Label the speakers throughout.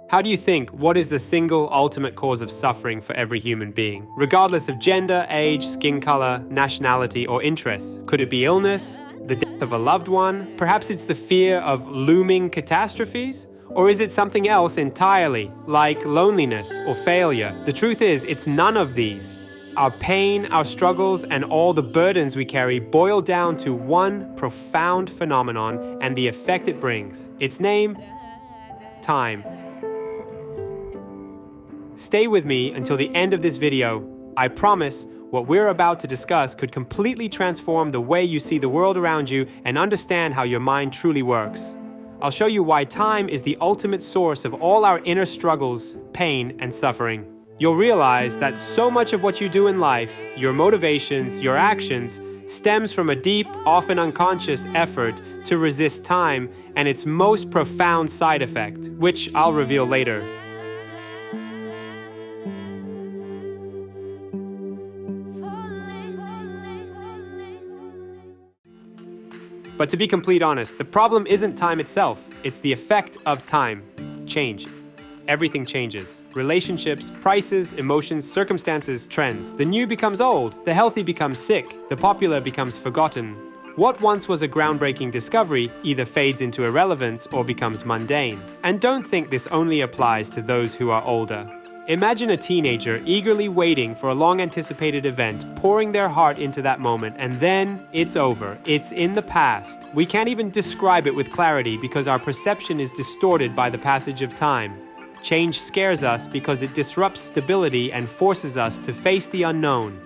Speaker 1: How do you think, what is the single ultimate cause of suffering for every human being? Regardless of gender, age, skin color, nationality, or interests. Could it be illness? The death of a loved one? Perhaps it's the fear of looming catastrophes? Or is it something else entirely, like loneliness or failure? The truth is, it's none of these. Our pain, our struggles, and all the burdens we carry boil down to one profound phenomenon and the effect it brings. Its name? Time. Stay with me until the end of this video. I promise what we're about to discuss could completely transform the way you see the world around you and understand how your mind truly works. I'll show you why time is the ultimate source of all our inner struggles, pain, and suffering. You'll realize that so much of what you do in life, your motivations, your actions, stems from a deep, often unconscious effort to resist time and its most profound side effect, which I'll reveal later. But to be completely honest, the problem isn't time itself, it's the effect of time. Change. Everything changes. Relationships, prices, emotions, circumstances, trends. The new becomes old, the healthy becomes sick, the popular becomes forgotten. What once was a groundbreaking discovery either fades into irrelevance or becomes mundane. And don't think this only applies to those who are older. Imagine a teenager eagerly waiting for a long-anticipated event, pouring their heart into that moment, and then it's over. It's in the past. We can't even describe it with clarity because our perception is distorted by the passage of time. Change scares us because it disrupts stability and forces us to face the unknown.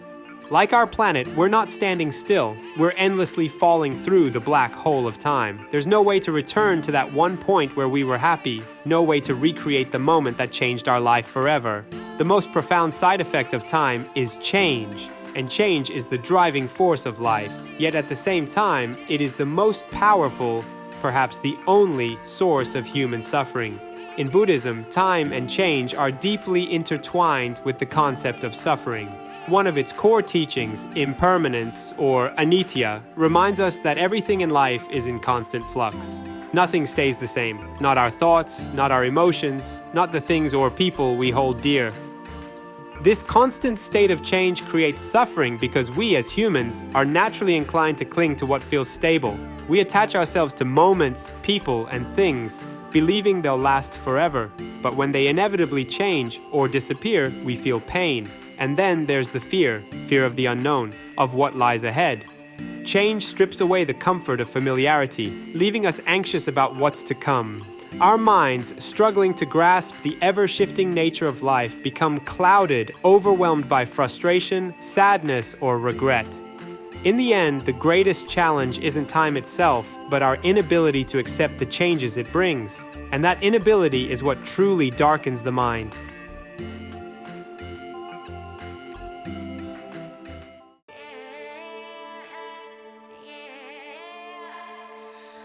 Speaker 1: Like our planet, we're not standing still. We're endlessly falling through the black hole of time. There's no way to return to that one point where we were happy. No way to recreate the moment that changed our life forever. The most profound side effect of time is change. And change is the driving force of life. Yet at the same time, it is the most powerful, perhaps the only, source of human suffering. In Buddhism, time and change are deeply intertwined with the concept of suffering. One of its core teachings, impermanence or anicca, reminds us that everything in life is in constant flux. Nothing stays the same. Not our thoughts, not our emotions, not the things or people we hold dear. This constant state of change creates suffering because we as humans are naturally inclined to cling to what feels stable. We attach ourselves to moments, people, and things, believing they'll last forever. But when they inevitably change or disappear, we feel pain. And then there's the fear of the unknown, of what lies ahead. Change strips away the comfort of familiarity, leaving us anxious about what's to come. Our minds, struggling to grasp the ever-shifting nature of life, become clouded, overwhelmed by frustration, sadness, or regret. In the end, the greatest challenge isn't time itself, but our inability to accept the changes it brings. And that inability is what truly darkens the mind.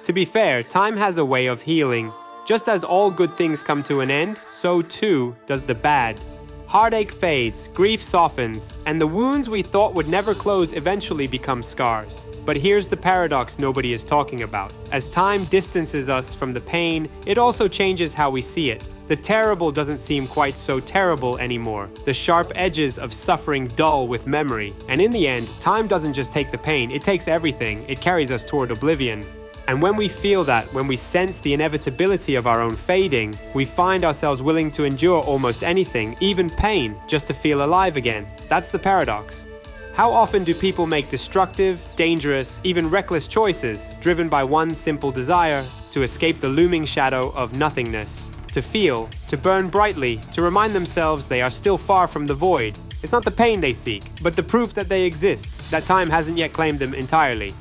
Speaker 1: To be fair, time has a way of healing. Just as all good things come to an end, so too does the bad. Heartache fades, grief softens, and the wounds we thought would never close eventually become scars. But here's the paradox nobody is talking about. As time distances us from the pain, it also changes how we see it. The terrible doesn't seem quite so terrible anymore. The sharp edges of suffering dull with memory. And in the end, time doesn't just take the pain, it takes everything. It carries us toward oblivion. And when we feel that, when we sense the inevitability of our own fading, we find ourselves willing to endure almost anything, even pain, just to feel alive again. That's the paradox. How often do people make destructive, dangerous, even reckless choices, driven by one simple desire, to escape the looming shadow of nothingness? To feel, to burn brightly, to remind themselves they are still far from the void. It's not the pain they seek, but the proof that they exist, that time hasn't yet claimed them entirely.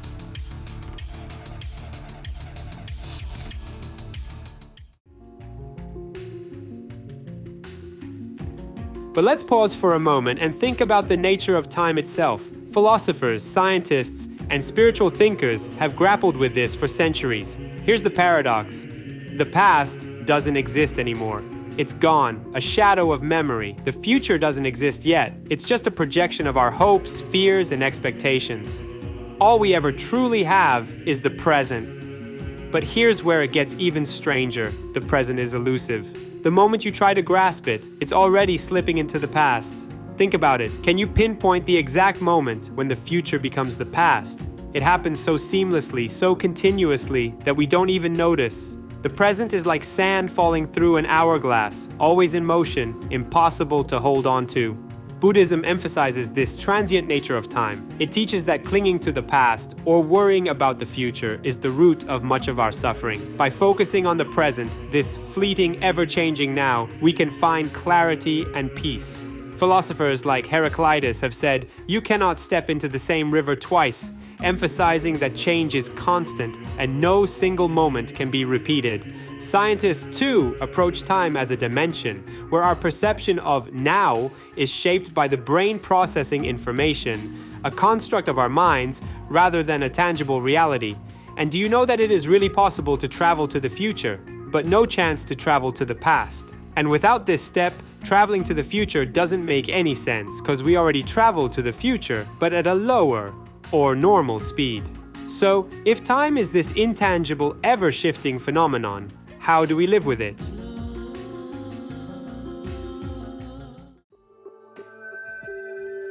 Speaker 1: But let's pause for a moment and think about the nature of time itself. Philosophers, scientists, and spiritual thinkers have grappled with this for centuries. Here's the paradox. The past doesn't exist anymore. It's gone, a shadow of memory. The future doesn't exist yet. It's just a projection of our hopes, fears, and expectations. All we ever truly have is the present. But here's where it gets even stranger. The present is elusive. The moment you try to grasp it, it's already slipping into the past. Think about it. Can you pinpoint the exact moment when the future becomes the past? It happens so seamlessly, so continuously, that we don't even notice. The present is like sand falling through an hourglass, always in motion, impossible to hold on to. Buddhism emphasizes this transient nature of time. It teaches that clinging to the past or worrying about the future is the root of much of our suffering. By focusing on the present, this fleeting, ever-changing now, we can find clarity and peace. Philosophers like Heraclitus have said, "You cannot step into the same river twice," emphasizing that change is constant and no single moment can be repeated. Scientists, too, approach time as a dimension, where our perception of now is shaped by the brain processing information, a construct of our minds rather than a tangible reality. And do you know that it is really possible to travel to the future, but no chance to travel to the past? And without this step, traveling to the future doesn't make any sense, because we already travel to the future, but at a lower or normal speed. So, if time is this intangible, ever-shifting phenomenon, how do we live with it?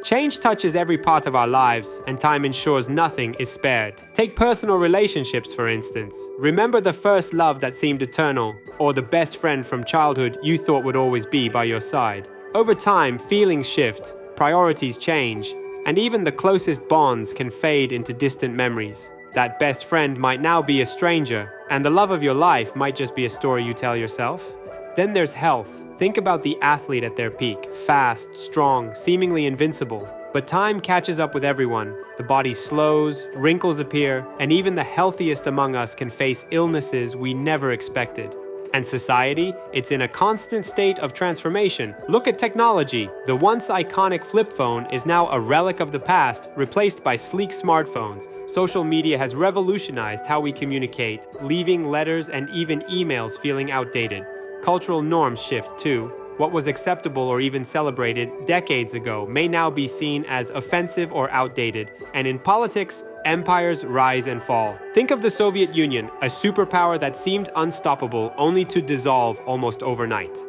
Speaker 1: Change touches every part of our lives, and time ensures nothing is spared. Take personal relationships, for instance. Remember the first love that seemed eternal, or the best friend from childhood you thought would always be by your side. Over time, feelings shift, priorities change, and even the closest bonds can fade into distant memories. That best friend might now be a stranger, and the love of your life might just be a story you tell yourself. Then there's health. Think about the athlete at their peak, fast, strong, seemingly invincible. But time catches up with everyone. The body slows, wrinkles appear, and even the healthiest among us can face illnesses we never expected. And society, it's in a constant state of transformation. Look at technology. The once iconic flip phone is now a relic of the past, replaced by sleek smartphones. Social media has revolutionized how we communicate, leaving letters and even emails feeling outdated. Cultural norms shift too. What was acceptable or even celebrated decades ago may now be seen as offensive or outdated. And in politics, empires rise and fall. Think of the Soviet Union, a superpower that seemed unstoppable only to dissolve almost overnight.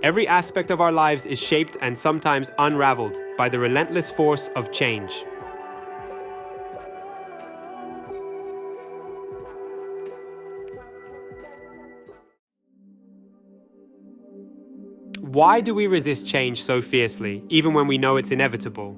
Speaker 1: Every aspect of our lives is shaped and sometimes unraveled by the relentless force of change. Why do we resist change so fiercely, even when we know it's inevitable?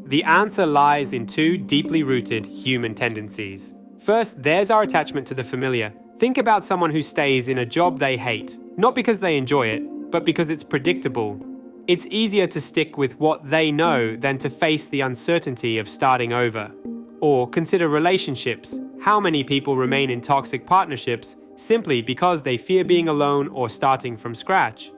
Speaker 1: The answer lies in two deeply rooted human tendencies. First, there's our attachment to the familiar. Think about someone who stays in a job they hate, not because they enjoy it, but because it's predictable. It's easier to stick with what they know than to face the uncertainty of starting over. Or consider relationships. How many people remain in toxic partnerships simply because they fear being alone or starting from scratch?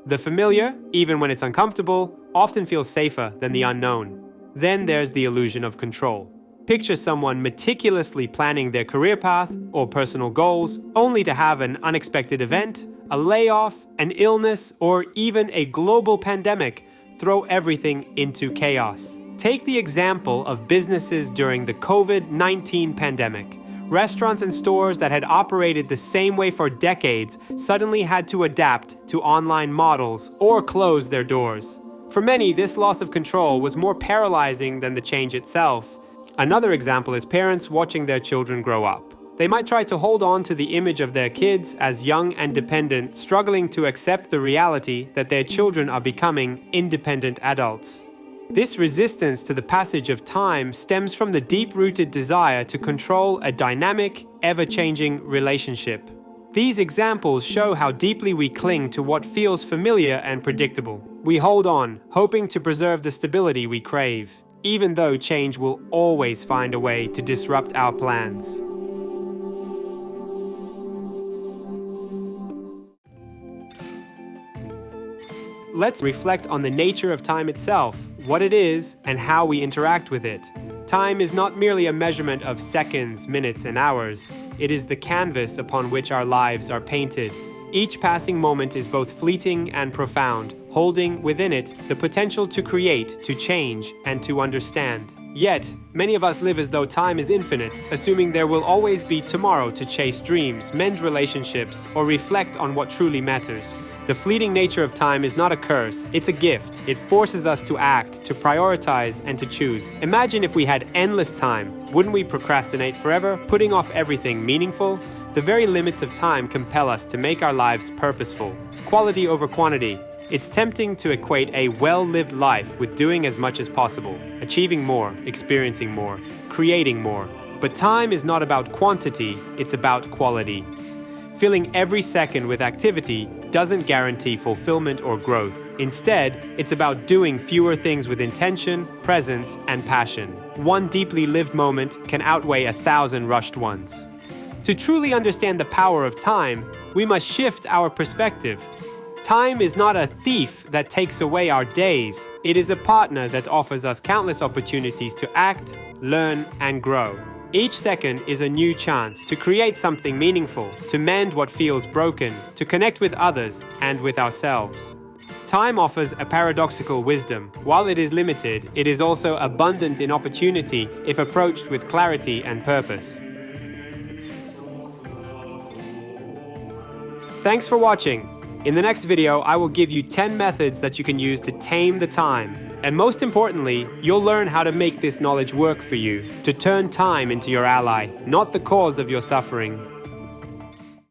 Speaker 1: The familiar, even when it's uncomfortable, often feels safer than the unknown. Then there's the illusion of control. Picture someone meticulously planning their career path or personal goals, only to have an unexpected event, a layoff, an illness, or even a global pandemic throw everything into chaos. Take the example of businesses during the COVID-19 pandemic. Restaurants and stores that had operated the same way for decades suddenly had to adapt to online models or close their doors. For many, this loss of control was more paralyzing than the change itself. Another example is parents watching their children grow up. They might try to hold on to the image of their kids as young and dependent, struggling to accept the reality that their children are becoming independent adults. This resistance to the passage of time stems from the deep-rooted desire to control a dynamic, ever-changing relationship. These examples show how deeply we cling to what feels familiar and predictable. We hold on, hoping to preserve the stability we crave, even though change will always find a way to disrupt our plans. Let's reflect on the nature of time itself, what it is, and how we interact with it. Time is not merely a measurement of seconds, minutes, and hours. It is the canvas upon which our lives are painted. Each passing moment is both fleeting and profound, holding within it the potential to create, to change, and to understand. Yet, many of us live as though time is infinite, assuming there will always be tomorrow to chase dreams, mend relationships, or reflect on what truly matters. The fleeting nature of time is not a curse, it's a gift. It forces us to act, to prioritize, and to choose. Imagine if we had endless time. Wouldn't we procrastinate forever, putting off everything meaningful? The very limits of time compel us to make our lives purposeful. Quality over quantity. It's tempting to equate a well-lived life with doing as much as possible, achieving more, experiencing more, creating more. But time is not about quantity, it's about quality. Filling every second with activity doesn't guarantee fulfillment or growth. Instead, it's about doing fewer things with intention, presence, and passion. One deeply lived moment can outweigh 1,000 rushed ones. To truly understand the power of time, we must shift our perspective. Time is not a thief that takes away our days. It is a partner that offers us countless opportunities to act, learn, and grow. Each second is a new chance to create something meaningful, to mend what feels broken, to connect with others and with ourselves. Time offers a paradoxical wisdom. While it is limited, it is also abundant in opportunity if approached with clarity and purpose. Thanks for watching. In the next video, I will give you 10 methods that you can use to tame the time. And most importantly, you'll learn how to make this knowledge work for you, to turn time into your ally, not the cause of your suffering.